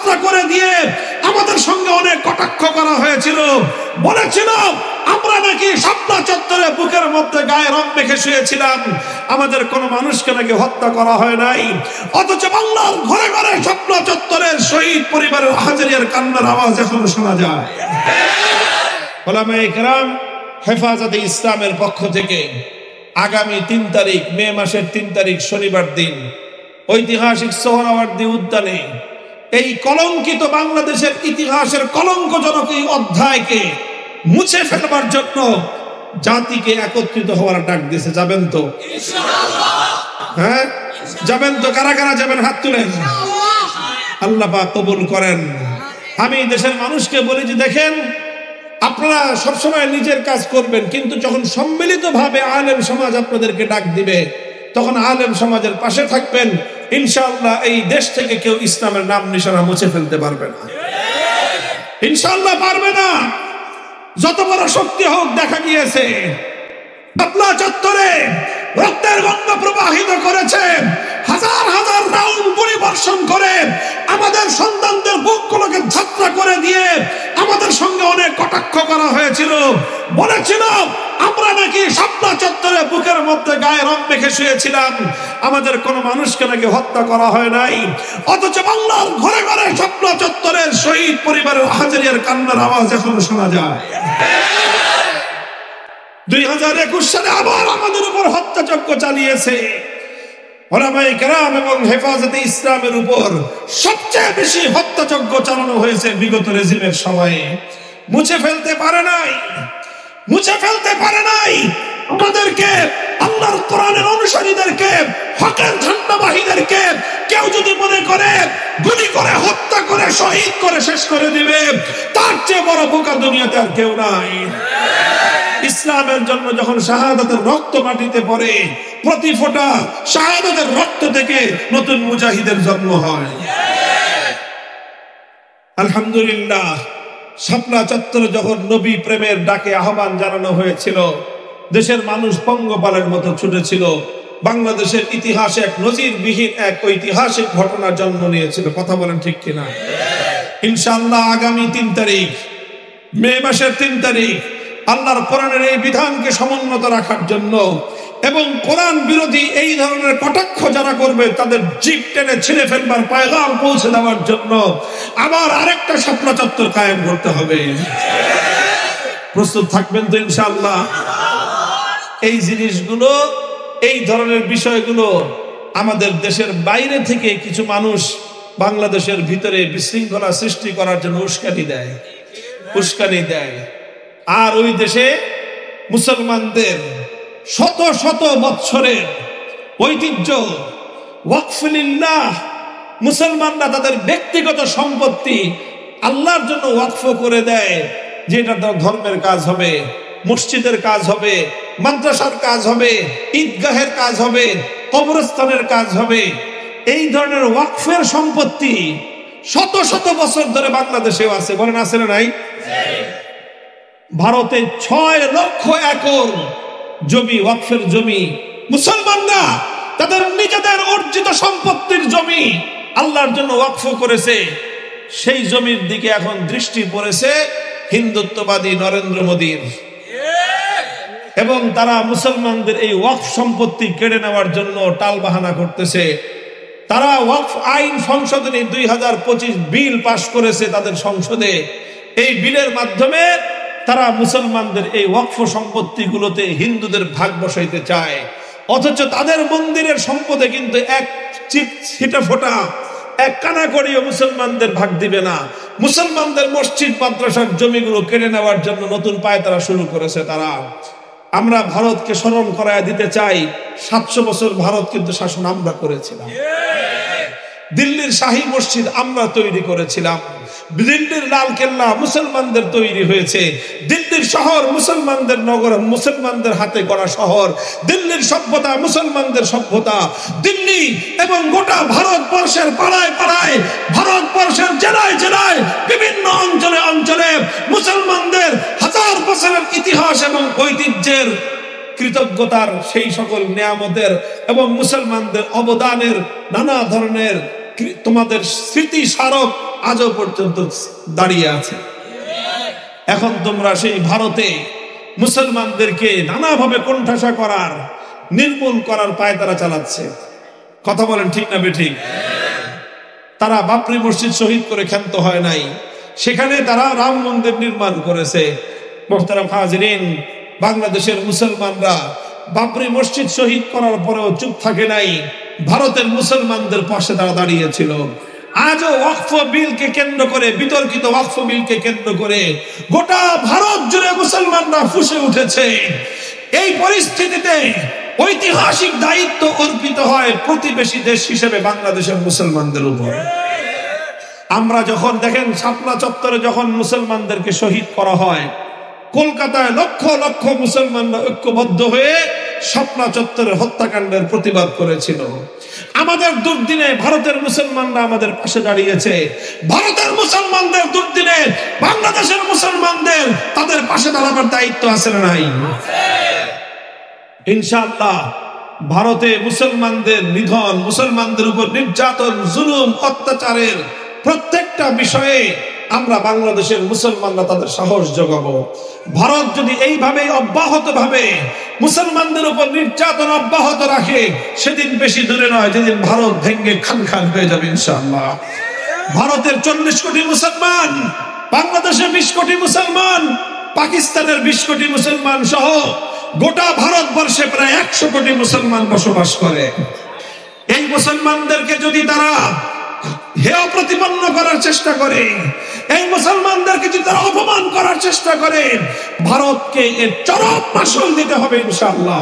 ছাত্রা করে দিয়ে আমাদের সঙ্গে অনেক কটাক্ষ করা হয়েছিল, বলেছিল আমরা নাকি শাপলা চত্বরে বুকের মধ্যে গায়ে রং মেখে শুয়েছিলাম, আমাদের কোন মানুষকে নাকি হত্যা করা হয় নাই। অথচ বাংলার ঘরে ঘরে শাপলা চত্বরের শহীদ পরিবারের হাজারিয়ার কান্নার আওয়াজ এখনো শোনা যায়। ওলামায়ে কেরাম হেফাজতে ইসলামের পক্ষ থেকে আগামী 3 তারিখ, মে মাসের 3 তারিখ শনিবার দিন ঐতিহাসিক সোহরাওয়ার্দী উদ্যানে এই কলঙ্কিত বাংলাদেশের ইতিহাসের কলঙ্কজনক এই অধ্যায়কে মুছে ফেলবার জন্য জাতিকে একত্রিত হওয়ার ডাক দিয়েছে। যাবেন তো ইনশাআল্লাহ? হ্যাঁ যাবেন তো? কারা কারা যাবেন হাত তুলেন। আল্লাহ পাক কবুল করেন। আমি দেশের মানুষকে বলি যে দেখেন, আপনারা সবসময় নিজের কাজ করবেন, কিন্তু যখন সম্মিলিতভাবে আলেম সমাজ আপনাদেরকে ডাক দিবে তখন আলেম সমাজের পাশে থাকবেন। ইনশাআল্লাহ এই দেশ থেকে কেউ ইসলামের নাম নিশানা মুছে ফেলতে পারবে না, ইনশাআল্লাহ পারবে না। যত বড় শক্তি হোক, দেখা গিয়েছে শাপলা চত্বরে রক্তের গঙ্গা প্রবাহিত করেছে, হাজার হাজার রাউন্ড পরিবর্ষণ করে আমাদের সন্তানদের বুকগুলোকে ছাত্রা করে দিয়ে আমাদের সঙ্গে অনেক কটাক্ষ করা হয়েছিল, বলেছিল আমরা নাকি শাপলা চত্বরে বুকের মধ্যে গায়ে রং মেখে শুয়েছিলাম, আমাদের কোন মানুষকে নাকি হত্যা করা হয় নাই। অথচ বাংলার ঘরে ঘরে শাপলা চত্বরের শহীদ পরিবারের হাজারিয়ার কান্নার আওয়াজ এখনো শোনা যায়। 2021 সালে আবার আমাদের উপর হত্যাযজ্ঞ চালিয়েছে। ওলামায়ে কেরাম এবং হেফাজতে ইসলামের উপর সবচেয়ে বেশি হত্যাযজ্ঞ চালানো হয়েছে বিগত রেজিমের সময়ে। মুছে ফেলতে পারে নাই, মুছে ফেলতে পারে নাই। আমাদেরকে, আল্লাহর কোরআনের অনুসারীদেরকে, হকের ঝান্ডাবাহীদেরকে কেউ যদি মনে করে গুলি করে হত্যা করে শহীদ করে শেষ করে দিবে, তার চেয়ে বড় বোকা দুনিয়াতে আর কেউ নাই। ইসলামের জন্য যখন শাহাদাতের রক্ত মাটিতে পড়ে, প্রতি ফোঁটা শাহাদাতের রক্ত থেকে নতুন মুজাহিদের জন্ম হয়। আলহামদুলিল্লাহ, শাপলা চত্বরে যখন নবী প্রেমের ডাকে আহ্বান জানানো হয়েছিল, দেশের মানুষ পঙ্গপালের মতো ছুটেছিল। বাংলাদেশের ইতিহাসে এক নজিরবিহীন এক ঐতিহাসিক ঘটনার জন্ম নিয়েছিল। কথা বলেন ঠিক কিনা? ইনশাআল্লাহ আগামী 3 তারিখ, মে মাসের 3 তারিখ আল্লাহর কোরআনের এই বিধানকে সমুন্নত রাখার জন্য এবং কোরআন বিরোধী এই ধরনের কটাক্ষ যারা করবে তাদের জিভ টেনে ছিঁড়ে ফেলবার পয়গাম পৌঁছে দেওয়ার জন্য আবার আরেকটা শাপলা চত্বর কায়েম করতে হবে। প্রস্তুত থাকবেন তো ইনশাআল্লাহ? এই জিনিসগুলো, এই ধরনের বিষয়গুলো আমাদের দেশের বাইরে থেকে কিছু মানুষ বাংলাদেশের ভিতরে বিশৃঙ্খলা সৃষ্টি করার জন্য উস্কানি দেয়। আর ওই দেশে মুসলমানদের শত শত বৎসরের ঐতিহ্য ওয়াকফুলিল্লাহ, মুসলমানরা তাদের ব্যক্তিগত সম্পত্তি আল্লাহর জন্য ওয়াকফ করে দেয়, যে এটা ধর্মের কাজ হবে, মসজিদের কাজ হবে, মাদ্রাসার কাজ হবে, ঈদগাহের কাজ হবে, কবরস্থানের কাজ হবে। এই ধরনের ওয়াকফের সম্পত্তি শত শত বছর ধরে বাংলাদেশেও আছে। বলেন আছে না নাই? ভারতে 6 লক্ষ একর জমি, ওয়াকফের জমি, মুসলমানরা তাদের নিজেদের অর্জিত সম্পত্তির জমি আল্লাহর জন্য ওয়াকফ করেছে। সেই জমির দিকে এখন দৃষ্টি পড়েছে হিন্দুত্ববাদী নরেন্দ্র মোদীর, এবং তারা মুসলমানদের এই ওয়াকফ সম্পত্তি কেড়ে নেওয়ার জন্য টালবাহানা করতেছে। তারা ওয়াকফ আইন সংশোধনী 2025 বিল পাশ করেছে তাদের সংসদে। এই বিলের মাধ্যমে তারা মুসলমানদের এই ওয়াকফ সম্পত্তিগুলোতে হিন্দুদের ভাগ বসাইতে চায়। অথচ তাদের মন্দিরের সম্পদে কিন্তু এক ছিটা ফোঁটা, এক কানা করিও মুসলমানদের ভাগ দিবে না। মুসলমানদের মসজিদ মাদ্রাসার জমিগুলো কেড়ে নেওয়ার জন্য নতুন পায় তারা শুরু করেছে। তারা, আমরা ভারতকে স্মরণ করায় দিতে চাই, 700 বছর ভারত কিন্তু শাসন আমরা করেছিলাম। দিল্লির শাহী মসজিদ আমরা তৈরি করেছিলাম, দিল্লির লাল কেল্লা মুসলমানদের তৈরি হয়েছে, দিল্লির শহর মুসলমানদের নগর, মুসলমানদের হাতে গড়া শহর, দিল্লির সভ্যতা মুসলমানদের সভ্যতা। দিল্লি এবং গোটা ভারতবর্ষের পাড়ায় পাড়ায়, ভারতবর্ষের জেলায় জেলায়, বিভিন্ন অঞ্চলে অঞ্চলে মুসলমানদের হাজার বছরের ইতিহাস এবং ঐতিহ্যের, কৃতজ্ঞতার সেই সকল নিয়ামতের এবং মুসলমানদের অবদানের নানা ধরনের তোমাদের স্মৃতি স্মারক আজও পর্যন্ত দাঁড়িয়ে আছে। এখন তোমরা সেই ভারতে মুসলমানদেরকে নানাভাবে কোণঠাসা করার, নির্মূল করার পায়তারা চালাচ্ছে। কথা বলেন ঠিক না বেঠিক? তারা বাবরি মসজিদ শহীদ করে ক্ষান্ত হয় নাই, সেখানে তারা রাম মন্দির নির্মাণ করেছে। মোহতারাম হাজিরিন, বাংলাদেশের মুসলমানরা বাবরি মসজিদ শহীদ করার পরেও চুপ থাকে নাই, ভারতের মুসলমানদের পাশে তারা দাঁড়িয়েছিল। আজও ওয়াকফ বিলকে কেন্দ্র করে, বিতর্কিত ওয়াকফ বিলকে কেন্দ্র করে গোটা ভারত জুড়ে মুসলমানরা ফুঁসে উঠেছে। এই পরিস্থিতিতে ঐতিহাসিক দায়িত্ব অর্পিত হয় প্রতিবেশী দেশ হিসেবে বাংলাদেশের মুসলমানদের উপর। আমরা যখন দেখেন শাপলা চত্বরে যখন মুসলমানদেরকে শহীদ করা হয়, কলকাতায় লক্ষ লক্ষ মুসলমানরা ঐক্যবদ্ধ হয়ে শাপলা চত্বরের হত্যাকাণ্ডের প্রতিবাদ করেছিল। আমাদের দুর্দিনে ভারতের মুসলমানরা আমাদের পাশে দাঁড়িয়েছে। ভারতের মুসলমানদের দুর্দিনে বাংলাদেশের মুসলমানদের তাদের পাশে দাঁড়াবার দায়িত্ব আছে না নাই? ইনশাআল্লাহ ভারতে মুসলমানদের নিধন, মুসলমানদের উপর নির্যাতন, জুলুম, অত্যাচারের প্রত্যেকটা বিষয়ে আমরা বাংলাদেশের মুসলমানরা তাদের সাহস যোগাবো। ভারত যদি এইভাবে অব্যাহত ভাবে মুসলমানদের উপর নির্যাতন অব্যাহত রাখে, সেদিন বেশি দূরে নয় যেদিন ভারত ভেঙে খান খান হয়ে যাবে ইনশাআল্লাহ। ভারতের 40 কোটি মুসলমান, বাংলাদেশে 20 কোটি মুসলমান, পাকিস্তানের 20 কোটি মুসলমান সহ গোটা ভারতবর্ষে প্রায় 100 কোটি মুসলমান বসবাস করে। এই মুসলমানদেরকে যদি তারা হেয় প্রতিপন্ন করার চেষ্টা করে, এই মুসলমানদেরকে যদি তারা অপমান করার চেষ্টা করে, ভারতকে এর চরম মাসুল দিতে হবে ইনশাআল্লাহ।